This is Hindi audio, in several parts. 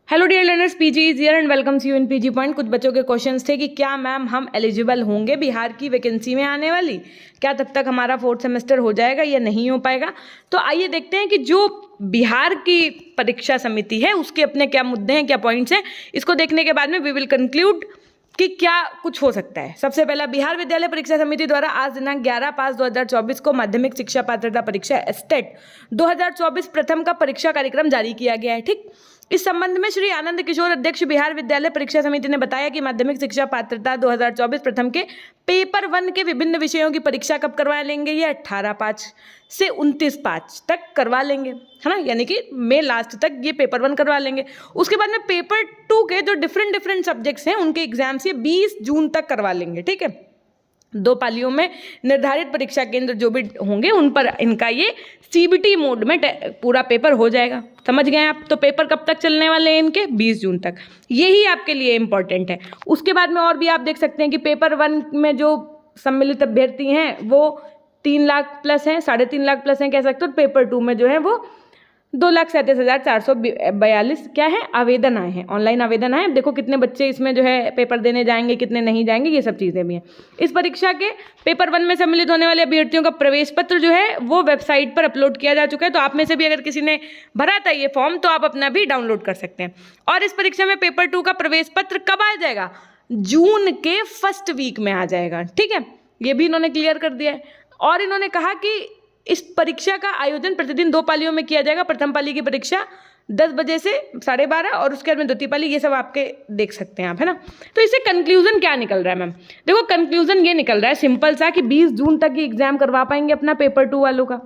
Hello dear learners, PG is here and welcomes you in PG point. कुछ बच्चों के क्वेश्चंस थे कि क्या मैम हम एलिजिबल होंगे बिहार की वैकेंसी में आने वाली, क्या तब तक हमारा फोर्थ सेमेस्टर हो जाएगा या नहीं हो पाएगा। तो आइए देखते हैं कि जो बिहार की परीक्षा समिति है उसके अपने क्या मुद्दे हैं, क्या पॉइंट्स हैं। इसको देखने के बाद में वी विल कंक्लूड कि क्या कुछ हो सकता है। सबसे पहला, बिहार विद्यालय परीक्षा समिति द्वारा आज दिनांक 11/5/2024 को माध्यमिक शिक्षा पात्रता परीक्षा स्टेट 2024 प्रथम का परीक्षा कार्यक्रम जारी किया गया है। ठीक, इस संबंध में श्री आनंद किशोर, अध्यक्ष बिहार विद्यालय परीक्षा समिति ने बताया कि माध्यमिक शिक्षा पात्रता 2024 प्रथम के पेपर 1 के विभिन्न विषयों की परीक्षा कब करवा लेंगे, ये 18/5 से 29/5 तक करवा लेंगे, है ना, यानी कि मई लास्ट तक ये पेपर 1 करवा लेंगे। उसके बाद में पेपर 2 के जो डिफरेंट सब्जेक्ट्स हैं उनके एग्जाम्स ये 20 जून तक करवा लेंगे। ठीक है, 2 पालियों में निर्धारित परीक्षा केंद्र जो भी होंगे उन पर इनका ये सीबीटी मोड में पूरा पेपर हो जाएगा। समझ गए आप। तो पेपर कब तक चलने वाले हैं इनके, 20 जून तक। यही आपके लिए इंपॉर्टेंट है। उसके बाद में और भी आप देख सकते हैं कि पेपर 1 में जो सम्मिलित अभ्यर्थी हैं वो 3 लाख प्लस हैं, 3.5 लाख प्लस हैं कह सकते हो। पेपर 2 में जो है वो 2,37,442 क्या है आवेदन आए हैं, ऑनलाइन आवेदन आए। देखो कितने बच्चे इसमें जो है पेपर देने जाएंगे, कितने नहीं जाएंगे, ये सब चीज़ें भी हैं। इस परीक्षा के पेपर 1 में सम्मिलित होने वाले अभ्यर्थियों का प्रवेश पत्र जो है वो वेबसाइट पर अपलोड किया जा चुका है। तो आप में से भी अगर किसी ने भरा था ये फॉर्म तो आप अपना भी डाउनलोड कर सकते हैं। और इस परीक्षा में पेपर 2 का प्रवेश पत्र कब आ जाएगा, जून के फर्स्ट वीक में आ जाएगा। ठीक है, ये भी इन्होंने क्लियर कर दिया है। और इन्होंने कहा कि इस परीक्षा का आयोजन प्रतिदिन 2 पालियों में किया जाएगा। प्रथम पाली की परीक्षा 10 बजे से 12:30 और उसके बाद में द्वितीय पाली, ये सब आपके देख सकते हैं आप, है ना। तो इससे कंक्लूजन क्या निकल रहा है मैम, देखो कंक्लूजन ये निकल रहा है सिंपल सा कि 20 जून तक ही एग्जाम करवा पाएंगे अपना पेपर 2 वालों का।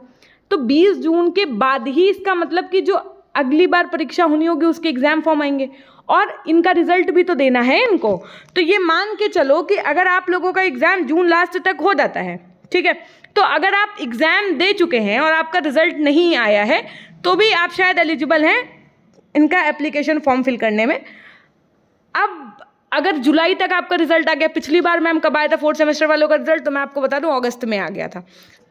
तो 20 जून के बाद ही इसका मतलब कि जो अगली बार परीक्षा होनी होगी उसके एग्जाम फॉर्म आएंगे और इनका रिजल्ट भी तो देना है इनको। तो ये मान के चलो कि अगर आप लोगों का एग्जाम जून लास्ट तक हो जाता है, ठीक है, तो अगर आप एग्जाम दे चुके हैं और आपका रिजल्ट नहीं आया है तो भी आप शायद एलिजिबल हैं इनका एप्लीकेशन फॉर्म फिल करने में। अब अगर जुलाई तक आपका रिजल्ट आ गया, पिछली बार मैम कब आया था फोर्थ सेमेस्टर वालों का रिजल्ट, तो मैं आपको बता दूं अगस्त में आ गया था।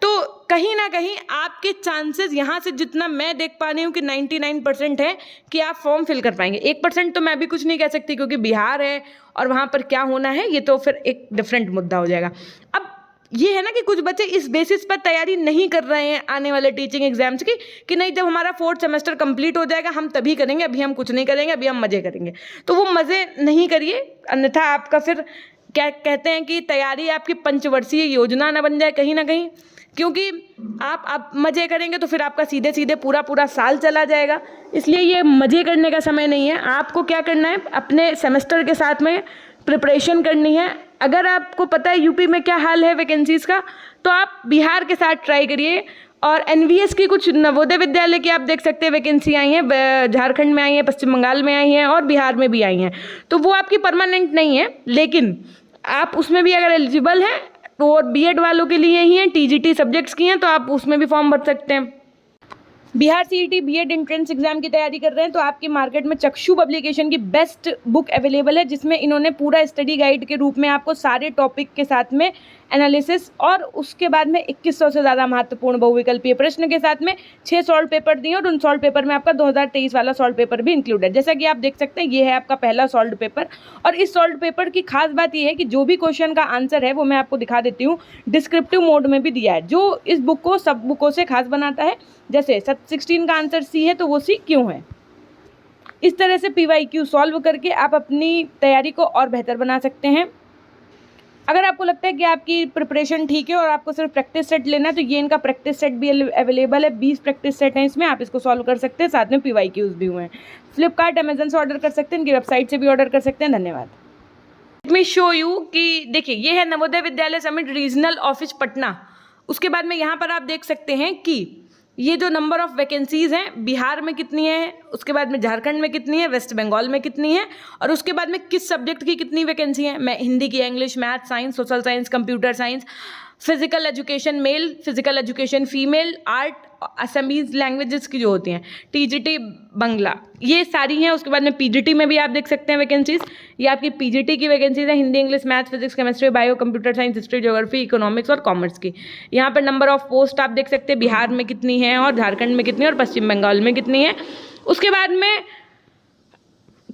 तो कहीं ना कहीं आपके चांसेस यहाँ से जितना मैं देख पा रही हूँ कि 99% है कि आप फॉर्म फिल कर पाएंगे। 1% तो मैं भी कुछ नहीं कह सकती क्योंकि बिहार है और वहाँ पर क्या होना है ये तो फिर एक डिफरेंट मुद्दा हो जाएगा। अब ये है ना कि कुछ बच्चे इस बेसिस पर तैयारी नहीं कर रहे हैं आने वाले टीचिंग एग्जाम्स की कि नहीं जब हमारा फोर्थ सेमेस्टर कंप्लीट हो जाएगा हम तभी करेंगे, अभी हम कुछ नहीं करेंगे, अभी हम मज़े करेंगे। तो वो मज़े नहीं करिए, अन्यथा आपका फिर क्या कहते हैं कि तैयारी आपकी पंचवर्षीय योजना ना बन जाए कहीं ना कहीं, क्योंकि आप मज़े करेंगे तो फिर आपका सीधे सीधे पूरा साल चला जाएगा। इसलिए ये मज़े करने का समय नहीं है। आपको क्या करना है, अपने सेमेस्टर के साथ में प्रिपरेशन करनी है। अगर आपको पता है यूपी में क्या हाल है वैकेंसीज़ का, तो आप बिहार के साथ ट्राई करिए। और एनवीएस की कुछ नवोदय विद्यालय की आप देख सकते हैं वैकेंसी आई हैं, झारखंड में आई हैं, पश्चिम बंगाल में आई हैं और बिहार में भी आई हैं। तो वो आपकी परमानेंट नहीं है, लेकिन आप उसमें भी अगर एलिजिबल हैं तो और बीएड वालों के लिए ही हैं, टीजीटी सब्जेक्ट्स की हैं, तो आप उसमें भी फॉर्म भर सकते हैं। Bihar CET BEd entrance exam की तैयारी कर रहे हैं तो आपके मार्केट में चक्षु पब्लिकेशन की बेस्ट बुक अवेलेबल है, जिसमें इन्होंने पूरा स्टडी गाइड के रूप में आपको सारे टॉपिक के साथ में एनालिसिस और उसके बाद में 2100 से ज़्यादा महत्वपूर्ण बहुविकल्पीय प्रश्न के साथ में 6 सॉल्व पेपर दिए और उन सॉल्व पेपर में आपका 2023 वाला सॉल्व पेपर भी इंक्लूड है। जैसा कि आप देख सकते हैं ये है आपका पहला सॉल्व पेपर। और इस सॉल्व पेपर की खास बात ये है कि जो भी क्वेश्चन का आंसर है वो मैं आपको दिखा देती हूँ, डिस्क्रिप्टिव मोड में भी दिया है, जो इस बुक को सब बुकों से खास बनाता है। जैसे 16 का आंसर सी है तो वो सी क्यों है। इस तरह से PYQ सॉल्व करके आप अपनी तैयारी को और बेहतर बना सकते हैं। अगर आपको लगता है कि आपकी प्रिपरेशन ठीक है और आपको सिर्फ प्रैक्टिस सेट लेना है तो ये इनका प्रैक्टिस सेट भी अवेलेबल है। 20 प्रैक्टिस सेट हैं इसमें, आप इसको सॉल्व कर सकते हैं, साथ में PYQs भी हुए हैं। फ्लिपकार्ट अमेजन से ऑर्डर कर सकते हैं, इनकी वेबसाइट से भी ऑर्डर कर सकते हैं। धन्यवाद। लेट मी शो यू कि देखिए ये है Navodaya Vidyalaya summit regional office Patna. उसके बाद में यहाँ पर आप देख सकते हैं कि ये जो नंबर ऑफ वैकेंसीज़ हैं बिहार में कितनी है, उसके बाद में झारखंड में कितनी है, वेस्ट बंगाल में कितनी है और उसके बाद में किस सब्जेक्ट की कितनी वैकेंसी है। मैं हिंदी की, English, math, science, social science, computer science, physical education male, physical education female, art, Assamese languages की जो होती हैं, टीजीटी बांग्ला, ये सारी हैं। उसके बाद में पीजीटी में भी आप देख सकते हैं वैकेंसीज, ये आपकी पीजीटी की वैकेंसीज हैं, Hindi, English, math, physics, chemistry, bio, computer science, history, geography, economics और कॉमर्स की। यहाँ पर नंबर ऑफ पोस्ट आप देख सकते हैं बिहार में कितनी है और झारखंड में कितनी है और पश्चिम बंगाल में कितनी है। उसके बाद में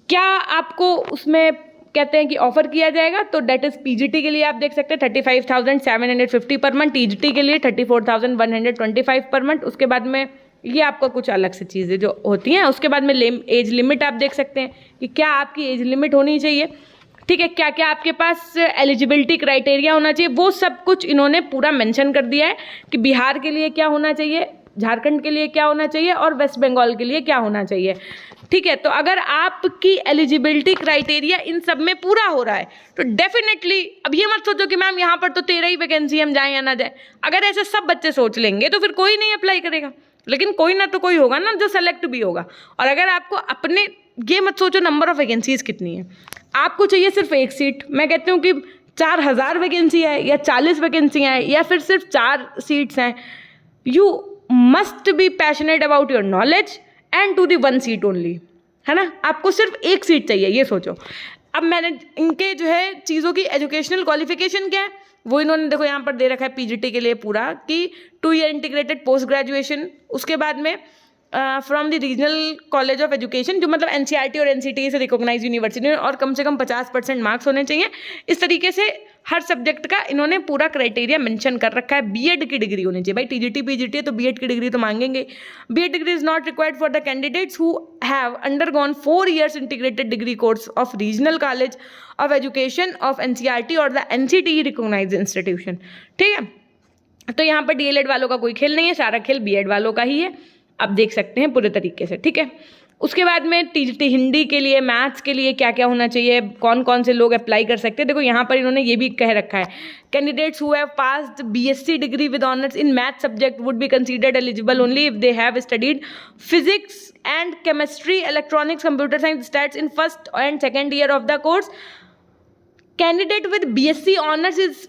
क्या आपको उसमें कहते हैं कि ऑफर किया जाएगा, तो डेट इज पीजीटी के लिए आप देख सकते हैं 35,750 पर मंथ, टीजीटी के लिए 34,125 पर मंथ। उसके बाद में ये आपका कुछ अलग से चीज़ें जो होती हैं। उसके बाद में एज लिमिट आप देख सकते हैं कि क्या आपकी एज लिमिट होनी चाहिए, ठीक है, क्या क्या आपके पास एलिजिबिलिटी क्राइटेरिया होना चाहिए, वो सब कुछ इन्होंने पूरा मेंशन कर दिया है कि बिहार के लिए क्या होना चाहिए, झारखंड के लिए क्या होना चाहिए और वेस्ट बंगाल के लिए क्या होना चाहिए, ठीक है। तो अगर आपकी एलिजिबिलिटी क्राइटेरिया इन सब में पूरा हो रहा है तो डेफिनेटली अब ये मत सोचो कि मैम यहाँ पर तो 13 ही वैकेंसी, हम जाएं या ना जाए। अगर ऐसे सब बच्चे सोच लेंगे तो फिर कोई नहीं अप्लाई करेगा, लेकिन कोई ना तो कोई होगा ना जो सेलेक्ट भी होगा। और अगर आपको अपने, ये मत सोचो नंबर ऑफ वैकेंसीज कितनी है, आपको चाहिए सिर्फ एक सीट। मैं कहती हूँ कि 4,000 वैकेंसी है या 40 वैकेंसियाँ हैं या फिर सिर्फ 4 सीट्स हैं, you must be passionate about your knowledge and to the one seat only, है ना। आपको सिर्फ एक सीट चाहिए, ये सोचो। अब मैंने इनके जो है चीज़ों की एजुकेशनल क्वालिफिकेशन क्या है वो इन्होंने देखो यहाँ पर दे रखा है पीजीटी के लिए पूरा कि 2 ईयर इंटीग्रेटेड पोस्ट ग्रेजुएशन, उसके बाद में from the regional college of education, जो मतलब एनसीईआरटी और एनसीटीई से रिकॉग्नाइज यूनिवर्सिटी, और कम से कम 50% मार्क्स होने चाहिए। इस तरीके से हर सब्जेक्ट का इन्होंने पूरा क्राइटेरिया मेंशन कर रखा है। बीएड की डिग्री होनी चाहिए भाई, टीजीटी पीजीटी है तो बीएड की डिग्री तो मांगेंगे। BEd degree is not required for the candidates who have undergone 4 years integrated degree course of regional college of education of NCERT और द एनसीटीई रिकॉग्नाइज इंस्टीट्यूशन, ठीक है। तो यहाँ पर डीएलएड वालों का कोई खेल नहीं है, सारा खेल बीएड वालों का ही है, आप देख सकते हैं पूरे तरीके से, ठीक है। उसके बाद में टीजीटी हिंदी के लिए, मैथ्स के लिए क्या क्या होना चाहिए, कौन कौन से लोग अप्लाई कर सकते हैं, देखो यहाँ पर इन्होंने ये भी कह रखा है, candidates who have passed BSc degree with honours in math subject would be considered eligible only if they have studied physics and chemistry, electronics, computer science, stats in first and second year of the course. Candidate with BSc honours is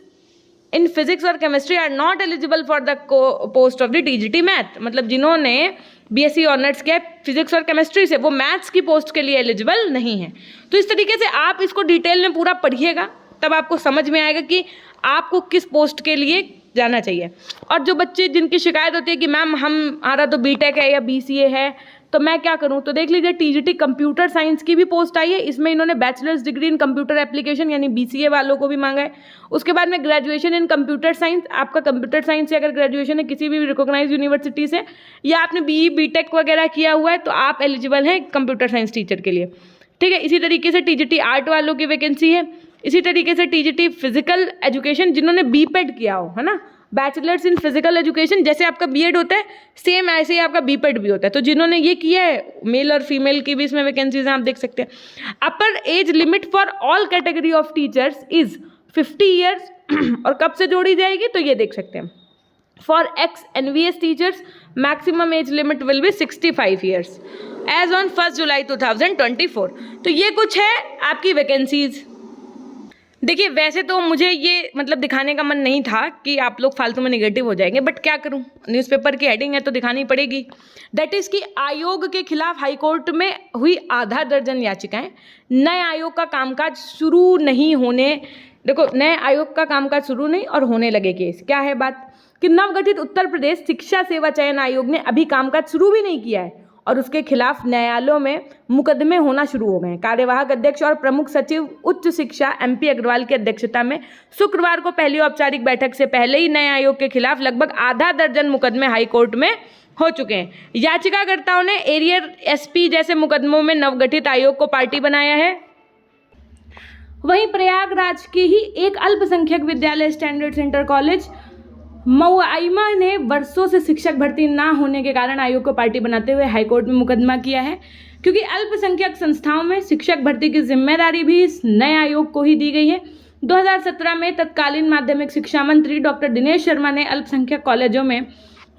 in physics और chemistry are not eligible for the post of the TGT math, मतलब जिन्होंने बीएससी ऑनर्स किया फिजिक्स और केमिस्ट्री से, वो मैथ्स की पोस्ट के लिए एलिजिबल नहीं है। तो इस तरीके से आप इसको डिटेल में पूरा पढ़िएगा, तब आपको समझ में आएगा कि आपको किस पोस्ट के लिए जाना चाहिए। और जो बच्चे जिनकी शिकायत होती है कि मैम हमारा तो बीटेक है या बीसीए है तो मैं क्या करूं, तो देख लीजिए टीजीटी कंप्यूटर साइंस की भी पोस्ट आई है, इसमें इन्होंने bachelors degree in computer application यानी बीसीए वालों को भी मांगा है। उसके बाद में ग्रेजुएशन इन कंप्यूटर साइंस, आपका कंप्यूटर साइंस से अगर ग्रेजुएशन है किसी भी रिकॉग्नाइज यूनिवर्सिटी से, या आपने बीई बीटेक वगैरह किया हुआ है तो आप एलिजिबल हैं कंप्यूटर साइंस टीचर के लिए, ठीक है। इसी तरीके से टीजीटी आर्ट वालों की वैकेंसी है। इसी तरीके से टीजीटी फिजिकल एजुकेशन जिन्होंने बीपेड किया हो, है ना, बैचलर्स इन फिजिकल एजुकेशन, जैसे आपका बीएड होता है सेम ऐसे ही आपका बीपेड भी होता है, तो जिन्होंने ये किया है मेल और फीमेल की भी इसमें वैकेंसीज हैं, आप देख सकते हैं। अपर age limit for all category of teachers is 50 years और कब से जोड़ी जाएगी तो ये देख सकते हैं। For ex NVS teachers maximum age limit will be 65 years age on 1 July 2024। तो ये कुछ है आपकी वैकेंसीज। देखिए वैसे तो मुझे ये मतलब दिखाने का मन नहीं था कि आप लोग फालतू में निगेटिव हो जाएंगे, बट क्या करूं, न्यूज़पेपर की हेडिंग है तो दिखानी पड़ेगी। दैट इज़ कि आयोग के खिलाफ हाईकोर्ट में हुई आधा दर्जन याचिकाएं, नए आयोग का कामकाज शुरू नहीं होने, देखो नए आयोग का कामकाज शुरू नहीं और होने लगे केस। क्या है बात कि नवगठित उत्तर प्रदेश शिक्षा सेवा चयन आयोग ने अभी कामकाज शुरू भी नहीं किया है और उसके खिलाफ न्यायालयों में मुकदमे होना शुरू हो गए हैं। कार्यवाहक अध्यक्ष और प्रमुख सचिव उच्च शिक्षा एमपी अग्रवाल की अध्यक्षता में शुक्रवार को पहली औपचारिक बैठक से पहले ही नए आयोग के खिलाफ लगभग आधा दर्जन मुकदमे हाईकोर्ट में हो चुके हैं। याचिकाकर्ताओं ने एरियर एसपी जैसे मुकदमों में नवगठित आयोग को पार्टी बनाया है। वहीं प्रयागराज के ही एक अल्पसंख्यक विद्यालय स्टैंडर्ड सेंटर कॉलेज मऊआइमा ने वर्षों से शिक्षक भर्ती ना होने के कारण आयोग को पार्टी बनाते हुए हाईकोर्ट में मुकदमा किया है, क्योंकि अल्पसंख्यक संस्थाओं में शिक्षक भर्ती की जिम्मेदारी भी इस नए आयोग को ही दी गई है। 2017 में तत्कालीन माध्यमिक शिक्षा मंत्री डॉक्टर दिनेश शर्मा ने अल्पसंख्यक कॉलेजों में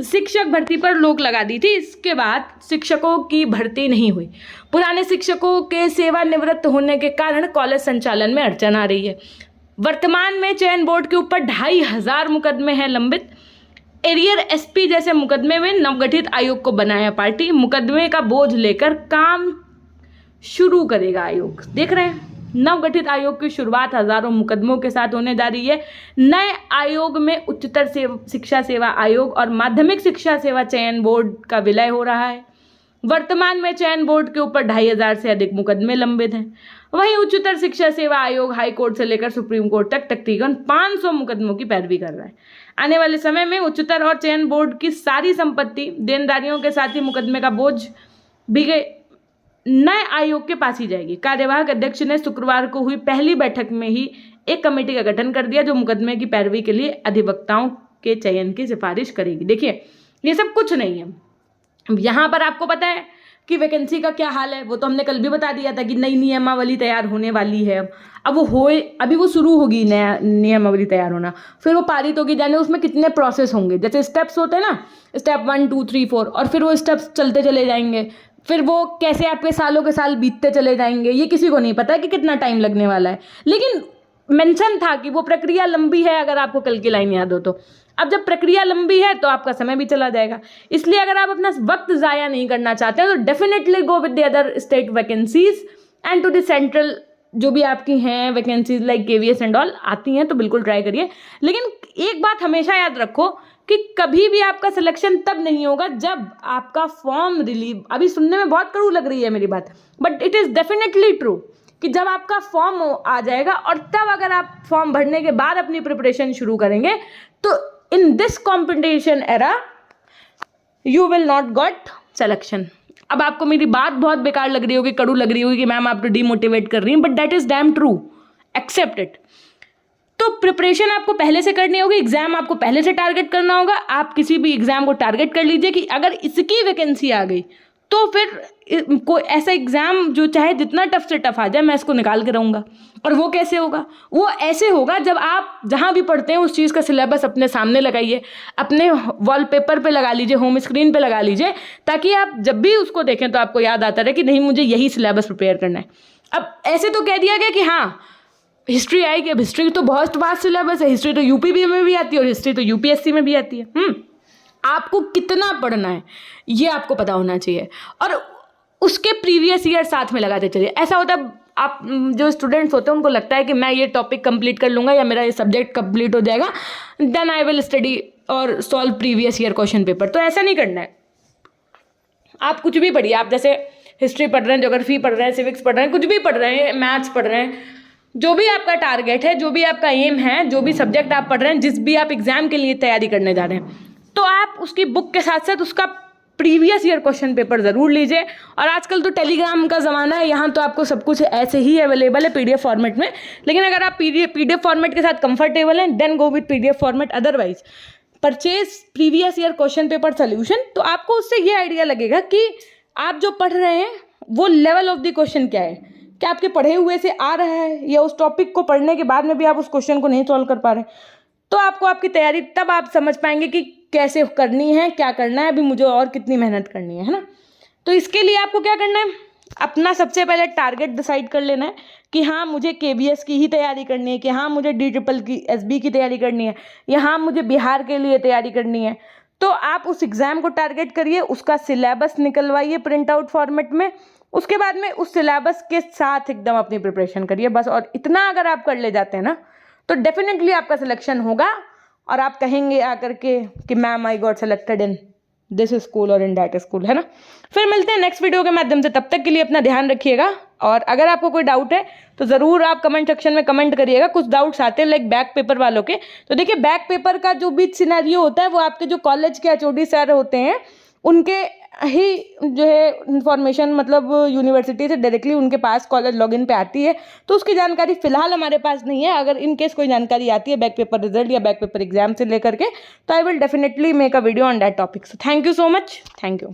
शिक्षक भर्ती पर रोक लगा दी थी। इसके बाद शिक्षकों की भर्ती नहीं हुई। पुराने शिक्षकों के सेवानिवृत्त होने के कारण कॉलेज संचालन में अड़चन आ रही है। वर्तमान में चयन बोर्ड के ऊपर 2500 मुकदमे हैं लंबित। एरियर एसपी जैसे मुकदमे में नवगठित आयोग को बनाया पार्टी, मुकदमे का बोझ लेकर काम शुरू करेगा आयोग। देख रहे हैं नवगठित आयोग की शुरुआत हजारों मुकदमों के साथ होने जा रही है। नए आयोग में उच्चतर शिक्षा सेवा आयोग और माध्यमिक शिक्षा सेवा चयन बोर्ड का विलय हो रहा है। वर्तमान में चयन बोर्ड के ऊपर 2500 से अधिक मुकदमे लंबित हैं। वहीं उच्चतर शिक्षा सेवा आयोग हाई कोर्ट से लेकर सुप्रीम कोर्ट तक तकरीबन 500 मुकदमों की पैरवी कर रहा है। आने वाले समय में उच्चतर और चयन बोर्ड की सारी संपत्ति, देनदारियों के साथ ही मुकदमे का बोझ भी नए आयोग के पास ही जाएगी। कार्यवाहक अध्यक्ष ने शुक्रवार को हुई पहली बैठक में ही एक कमेटी का गठन कर दिया जो मुकदमे की पैरवी के लिए अधिवक्ताओं के चयन की सिफारिश करेगी। देखिए, ये सब कुछ नहीं है। यहाँ पर आपको पता है कि वैकेंसी का क्या हाल है, वो तो हमने कल भी बता दिया था कि नई नियमावली तैयार होने वाली है। अब अभी वो शुरू होगी नया नियमावली तैयार होना, फिर वो पारित होगी, जाने उसमें कितने प्रोसेस होंगे। जैसे स्टेप्स होते हैं ना, स्टेप 1 2 3 4, और फिर वो स्टेप्स चलते चले जाएंगे, फिर वो कैसे आपके सालों के साल बीतते चले जाएंगे, ये किसी को नहीं पता है कि कितना टाइम लगने वाला है। लेकिन मेंशन था कि वो प्रक्रिया लंबी है, अगर आपको कल की लाइन याद हो तो। अब जब प्रक्रिया लंबी है तो आपका समय भी चला जाएगा, इसलिए अगर आप अपना वक्त ज़ाया नहीं करना चाहते हैं तो definitely go with the other state vacancies and to the central जो भी आपकी हैं vacancies like KVS and all आती हैं तो बिल्कुल ट्राई करिए। लेकिन एक बात हमेशा याद रखो कि कभी भी आपका सिलेक्शन तब नहीं होगा जब आपका फॉर्म रिलीव, अभी सुनने में बहुत कड़ू लग रही है मेरी बात, but it is definitely true कि जब आपका फॉर्म आ जाएगा और तब अगर आप फॉर्म भरने के बाद अपनी प्रिपरेशन शुरू करेंगे तो in this competition era you will not got selection. अब आपको मेरी बात बहुत बेकार लग रही होगी, कड़ू लग रही होगी कि मैम आप तो डीमोटिवेट कर रही हैं, but that is damn true, accept it. तो प्रिपरेशन आपको पहले से करनी होगी, एग्जाम आपको पहले से टारगेट करना होगा। आप किसी भी एग्जाम को टारगेट कर लीजिए कि अगर इसकी वैकेंसी आ गई तो फिर कोई ऐसा एग्ज़ाम जो चाहे जितना टफ से टफ आ जाए मैं इसको निकाल के रहूँगा। और वो कैसे होगा? वो ऐसे होगा जब आप जहाँ भी पढ़ते हैं उस चीज़ का सिलेबस अपने सामने लगाइए, अपने वॉलपेपर पे लगा लीजिए, होम स्क्रीन पे लगा लीजिए, ताकि आप जब भी उसको देखें तो आपको याद आता रहे कि नहीं मुझे यही सिलेबस प्रिपेयर करना है। अब ऐसे तो कह दिया गया कि हाँ हिस्ट्री आएगी, अब हिस्ट्री तो बहुत वास्ट सिलेबस है, हिस्ट्री तो UPB में भी आती है और हिस्ट्री तो UPSC में भी आती है। आपको कितना पढ़ना है ये आपको पता होना चाहिए और उसके प्रीवियस ईयर साथ में लगाते चलिए। ऐसा होता है आप जो स्टूडेंट्स होते हैं उनको लगता है कि मैं ये टॉपिक कंप्लीट कर लूँगा या मेरा ये सब्जेक्ट कंप्लीट हो जाएगा, देन आई विल स्टडी और solve previous year question paper. तो ऐसा नहीं करना है। आप कुछ भी पढ़िए, आप जैसे हिस्ट्री पढ़ रहे हैं, ज्योग्राफी पढ़ रहे हैं, सिविक्स पढ़ रहे हैं, कुछ भी पढ़ रहे हैं, मैथ्स पढ़ रहे हैं, जो भी आपका टारगेट है, जो भी आपका एम है, जो भी सब्जेक्ट आप पढ़ रहे हैं, जिस भी आप एग्जाम के लिए तैयारी करने जा रहे हैं, तो आप उसकी बुक के साथ साथ उसका प्रीवियस ईयर क्वेश्चन पेपर ज़रूर लीजिए। और आजकल तो टेलीग्राम का ज़माना है, यहाँ तो आपको सब कुछ ऐसे ही अवेलेबल है PDF फॉर्मेट में। लेकिन अगर आप PDF फॉर्मेट के साथ कंफर्टेबल हैं then go with PDF format, otherwise purchase previous year question paper solution. तो आपको उससे ये आइडिया लगेगा कि आप जो पढ़ रहे हैं वो लेवल ऑफ द क्वेश्चन क्या है, क्या आपके पढ़े हुए से आ रहा है या उस टॉपिक को पढ़ने के बाद में भी आप उस क्वेश्चन को नहीं सॉल्व कर पा रहे। तो आपको आपकी तैयारी तब आप समझ पाएंगे कि कैसे करनी है, क्या करना है, अभी मुझे और कितनी मेहनत करनी है ना। तो इसके लिए आपको क्या करना है, अपना सबसे पहले टारगेट डिसाइड कर लेना है कि हाँ मुझे KVS की ही तैयारी करनी है, कि हाँ मुझे DSSB की SB की तैयारी करनी है, या हाँ मुझे बिहार के लिए तैयारी करनी है। तो आप उस एग्ज़ाम को टारगेट करिए, उसका सिलेबस निकलवाइए प्रिंट आउट फॉर्मेट में, उसके बाद में उस सिलेबस के साथ एकदम अपनी प्रिपरेशन करिए बस। और इतना अगर आप कर ले जाते हैं ना तो डेफिनेटली आपका सिलेक्शन होगा और आप कहेंगे आकर के कि ma'am I got selected in this school और इन दैट स्कूल, है ना। फिर मिलते हैं नेक्स्ट वीडियो के माध्यम से, तब तक के लिए अपना ध्यान रखिएगा। और अगर आपको कोई डाउट है तो ज़रूर आप कमेंट सेक्शन में कमेंट करिएगा। कुछ डाउट्स आते हैं लाइक बैक पेपर वालों के, तो देखिए बैक पेपर का जो भी सिनेरियो होता है वो आपके जो कॉलेज के HOD सर होते हैं उनके ही जो है इन्फॉर्मेशन, मतलब यूनिवर्सिटी से डायरेक्टली उनके पास कॉलेज लॉगिन पे आती है, तो उसकी जानकारी फ़िलहाल हमारे पास नहीं है। अगर इन केस कोई जानकारी आती है बैक पेपर रिजल्ट या बैक पेपर एग्जाम से लेकर के, तो I will definitely make a video on that topic. So thank you so much, thank you.